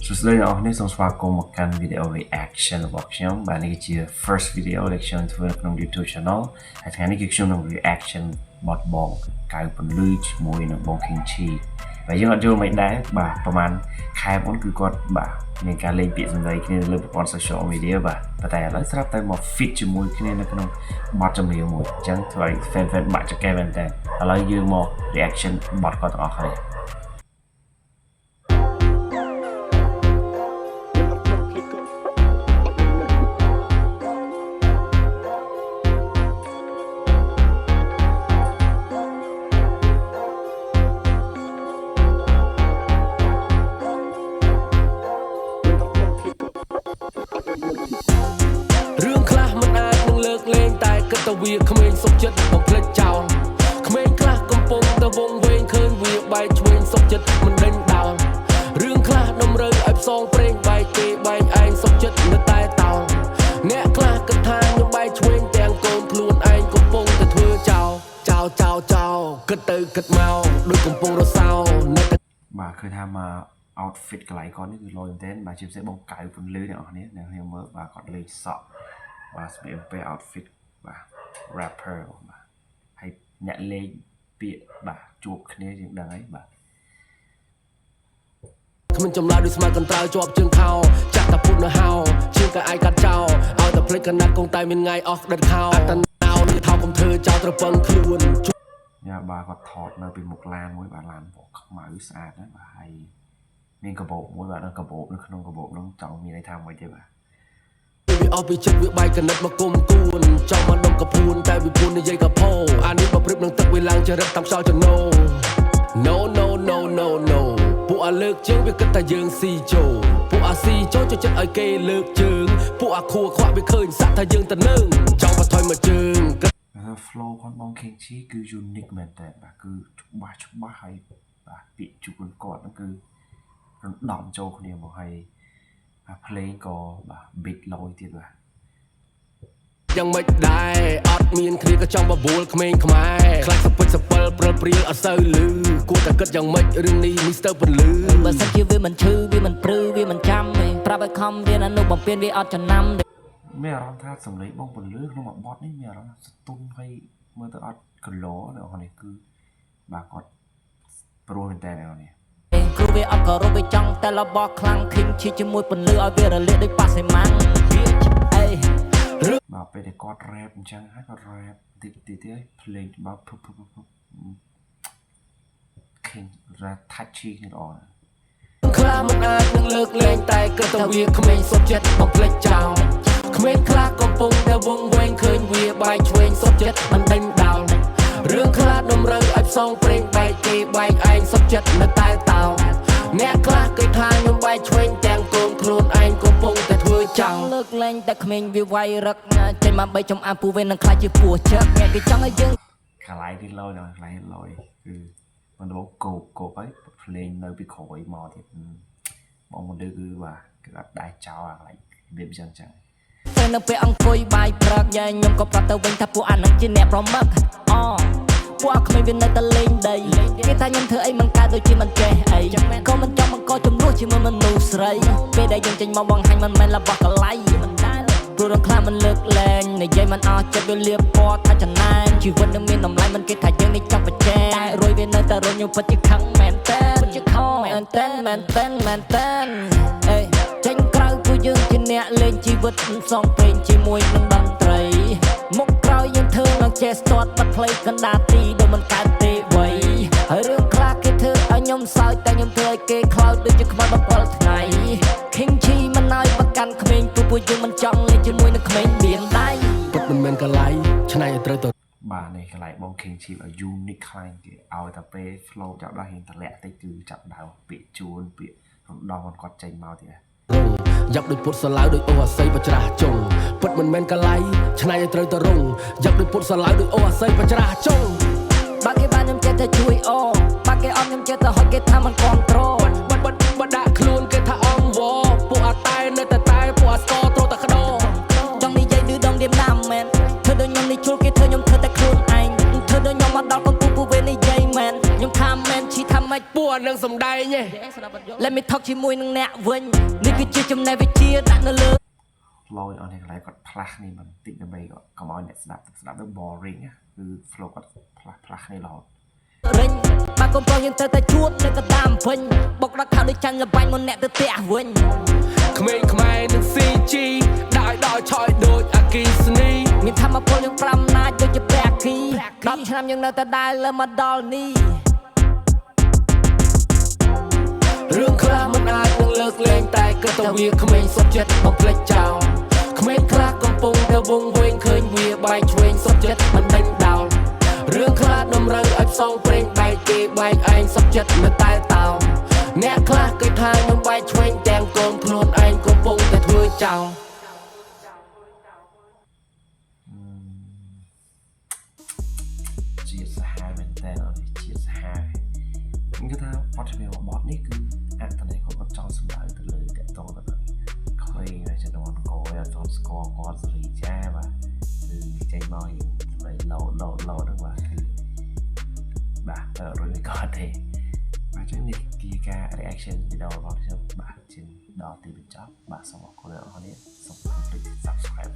សួស្តីអ្នកនរសូមស្វាគមន៍មកកាន់ video reaction របស់ខ្ញុំបាទនេះគឺជា first video ដែលខ្ញុំធ្វើនៅក្នុង YouTube channel ហើយថ្ងៃនេះគឺខ្ញុំនឹង reaction បទបងកៅពន្លឺជាមួយនឹងបង King Chi ហើយយើងអត់យល់មិនដែរបាទប្រហែលខែមុនគឺគាត់បាទមានការលេងពាក្យសម្ដីគ្នាលើប្រព័ន្ធ social media បាទប៉ុន្តែឥឡូវស្រាប់តែមក fit ជាមួយគ្នានៅក្នុងបទចម្រៀងមួយអញ្ចឹងធ្វើឲ្យ fan បាក់ចកែមែនតើឥឡូវយើងមក reaction បទគាត់ទាំងអស់គ្នាទៅវាក្មេងសុខចិត្តបំភ្លេចចោលក្មេងខ្លះកំពុងទៅវងវែងឃើញវាបែកឆ្វេងសុខចិត្តមិនដេញដោលរឿងខ្លះតម្រូវឲ្យផ្សងព្រេងបែកគេបែកឯងសុខចិត្តនៅតែតោលអ្នកខ្លះគិតថាខ្ញុំបែកឆ្វេងទាំងកូនខ្លួនឯងកំពុងតែធ្វើចោលគិតទៅគិតមកដូចកំពុងរសោនៅតែបាទឃើញថាមក outfit កន្លែងគាត់នេះគឺលយមែនទែនបាទជាពិសេសបងកៅពន្លឺអ្នកនរគ្នាអ្នកខ្ញុំមើលបាទគាត់លេងសក់បាទស្បែកពេល outfit បាទ rapper បាទហើយអ្នកលេងពាក្យបាទជួបគ្នាយើងដឹងហើយបាទគ្មានចម្លើយដូចស្មាកន្ត្រៅជាប់ជើងខោចាក់តាពុតនៅហោជើងក៏អាចកាត់ចោលឲ្យតែភ្លេចកណាត់គង់តែមានថ្ងៃអស់ដិតខោអត្តណៅនេះថោកុំធ្វើចោលត្រពឹងខ្លួនញ៉ាបាទគាត់ថតនៅពីមុខឡានមួយបាទឡានពណ៌ខ្មៅស្អាតណាស់បាទហើយមានកាបូបមួយបាទនៅកាបូបនៅក្នុងកាបូបនោះចង់មានន័យថាមួយទេបាទវាអស់ពីចិត្តវាបែកកណិតមកគុំគួនចង់មកដុំកពួនតែវាពួននិយាយកផោអានេះបើព្រឹបនឹងទឹកវាឡើងចរិតតាមខ្យល់ចំណោ No ពួកអាលើកជើងវាគិតតែយើងស៊ីជោពួកអាស៊ីជោចូលចិត្តឲ្យគេលើកជើងពួកអាខួខ្វាក់វាឃើញសាក់ថាយើងទៅនឹងចង់បថយមកជើង flow របស់បង King Chi គឺ unique មែនតើបាទគឺច្បាស់ហើយបាទពាក្យជួបគាត់ហ្នឹងគឺរំដំចូលគ្នាមកហើយភ្លេងក៏បាទ beat លយទៀតបាទយ៉ាងមិនដែរអត់មានគ្នាក៏ចង់បបួលក្មេងខ្មែរខ្លាចសពិចសពិលព្រិលព្រៀលអត់សូវលឺគួរតែគិតយ៉ាងម៉េចរឿងនេះ Mr. ពន្លឺបើសិនជាវាមិនឈឺវាមិនព្រឺវាមិនចាំទេប្រាប់ឲ្យខំរៀនអនុបំពេញវាអត់ចំណាំទេមានអារម្មណ៍ថាសំឡេងបងពន្លឺក្នុងមួយបទនេះមានអារម្មណ៍ស្ទុនហើយមើលទៅអត់គីឡូនៅនេះគឺបាទគាត់ព្រោះមែនតើនេះគ្រូវាអត់ក៏រត់វាចង់តែរបស់ខ្លាំង King Chi ជាមួយពន្លឺឲ្យវារលាកដូចប៉ាសេម៉ាំងអីបាទពេលដែលគាត់ rap អញ្ចឹងហើយគាត់ rap តិចហើយភ្លេងបាទKing rap touchy នេះល្អណាស់ខ្លះមិនអាចនឹងលើកលែងតែគិតតែវាក្មេងសុខចិត្តបំភ្លេចចោលក្មេងខ្លះកំពុងតែវងវែងឃើញវាបែកឆ្វេងសុខចិត្តមិនដេញដោលរឿងខ្លះតម្រូវឲ្យផ្សងព្រេងបែកគេបែកឯងសុខចិត្តនៅតែតោអ្នកខ្លះគេថាខ្ញុំបែកឆ្វេងទាំងកូនខ្លួនឯងកំពុងតែធ្វើចោលលើកលែងតែក្មេងវាវាយរឹកចេញមកបីចំអានពូវិញនឹងខ្លាចជាពស់ជើកអ្នកគេចង់ឲ្យយើងកន្លែងទីលយដល់កន្លែងលយគឺមិនទៅគោហើយភ្លេងនៅពីក្រោយមកទៀតបងមកលើគឺបាទគឺអត់ដែរចោលអាកន្លែងរបៀបចឹងតែនៅពេលអង្គុយបាយព្រឹកយ៉ាខ្ញុំក៏ប្រាប់ទៅវិញថាពួកអានឹងជាអ្នកប្រមឹកពួកអាក្មេងវានៅតែលេងដីគេថាខ្ញុំធ្វើអីមិនកើតដូចជាមិនចេះអីក៏មិនចង់បង្កចំនួនជាមួយមនុស្សស្រីពេលដែលយើងចេញមកបង្ហាញមិនមែនរបស់កលៃមិនដែរព្រោះរំខានមិនលើកលែងនិយាយមិនអស់ចិត្តវាលៀបពណ៌ថាចំណែងជីវិតនឹងមានតម្លៃមិនគេថាយើងនេះចង់បច្ចេតែរួយវានៅតែរញខ្ញុំពិតជាខឹងមែនតើពិតជាខឹងមែនតើអេចេញក្រៅពួកយើងជាអ្នកលេងជីវិតផ្សងព្រេងជាមួយនឹងតន្ត្រីមុខក្រោយយើងធ្វើនឹងចេះស្ទាត់បាត់ផ្លេកកណ្ដាលទីដូចមិនកើតទេវ័យហើយរឿងខ្លះគេធ្វើឲ្យខ្ញុំសើចតែខ្ញុំធ្វើឲ្យគេខ្លោចដូចជាខ្មៅ7ថ្ងៃ King Chi មិនឲ្យប្រកាន់ក្មេងពួកយើងមិនចង់លេងជាមួយនឹងក្មេងមានដៃពិតមិនមែនកន្លែងឆ្នៃឲ្យត្រូវទៅបាទនេះកន្លែងបង King Chi ឲ្យ unique ខ្លាំងគេឲ្យតែពេល flow ចាប់ដល់ហ៊ានតម្លាក់តិចគឺចាប់ដើមពាក្យជួនពាក្យរំដំគាត់ចេញមកទៀតយ៉ាប់ដូចពុតសាឡាវដូចអូអាស័យបច្រាស់ចុងពិតមិនមែនកន្លែងឆ្នៃឲ្យត្រូវទៅរងយ៉ាប់ដូចពុតសាឡាវដូចអូអាស័យបច្រាស់ចុងបើគេបានខ្ញុំចេះតែជួយអូបើគេអត់ខ្ញុំចេះតែហត់គេថាមិនគ្រប់គ្រងបើដាក់ខ្លួនគេថាអងវពួកអាតែនៅតែពួកអាស្គរត្រូវតែក្តោចង់និយាយឌឺដងឌៀមណាមមែនធ្វើដូចខ្ញុំនេះជួលគេធ្វើខ្ញុំធ្វើតែខ្លួនឯងធ្វើដូចខ្ញុំមកដល់កំពុងពូវេនិយាយមែនខ្ញុំថាមែនឈីថា មិនពួរនឹងសំដែងទេ Let me talk ជាមួយនឹងអ្នកវិញនេះគឺជាចំណេះវិជ្ជាដាក់នៅលើ flow អស់នេះកន្លែងគាត់ផ្លាស់គ្នាបន្តិចដើម្បីគាត់កុំឲ្យអ្នកស្ដាប់ទៅ boring គឺ flow គាត់ផ្លាស់គ្នារហូត រិញបានកូនប្រុសយើងទៅតែជួបនៅកណ្ដាលវិញបុកដាក់ខោដូចចាញ់លបាញ់មកអ្នកទៅផ្ទះវិញ ក្មេងខ្មែរនឹង CG ដាក់ឲ្យដល់ឆយដូចអាគីសនី មានធម្មពលយើង5ណាចដូចជាព្រះគី10ឆ្នាំយើងនៅតែដើរលើមកដល់នេះ រឿងខ្លះមិនអាចនឹងលើកលែងតែគិតតែវាក្មេងសុខចិត្តបំភ្លេចចោលក្មេងខ្លះកំពុងតែវង្វេងឃើញវាបែកឆ្វេងសុខចិត្តមិនដេញដោលរឿងខ្លះតម្រូវឲ្យផ្សងព្រេងបែកគេបែកឯងសុខចិត្តនៅតែតោអ្នកខ្លះគេថានឹងបែកឆ្វេងទាំងកូនខ្លួនឯងកំពុងតែធ្វើចោល ជាសាហាវមែនតើជាសាហាវខ្ញុំគិតថាបទចម្រៀងរបស់បទនេះគឺអត្ថន័យគាត់ចង់សម្ដៅទៅលើតកតងទៅក្មេងដែលចំនួនកោអត់តស្គាល់គាត់សេរីចាបាទគឺចេញមកសម្ដីឡូហ្នឹងបាទគឺបាទរួចគាត់ទេបាទចឹងនេះជាការ reaction វីដេអូរបស់ខ្ញុំបាទជាដល់ទីបញ្ចប់បាទសូមអរគុណអ្នកនរគ្នាសូម subscribe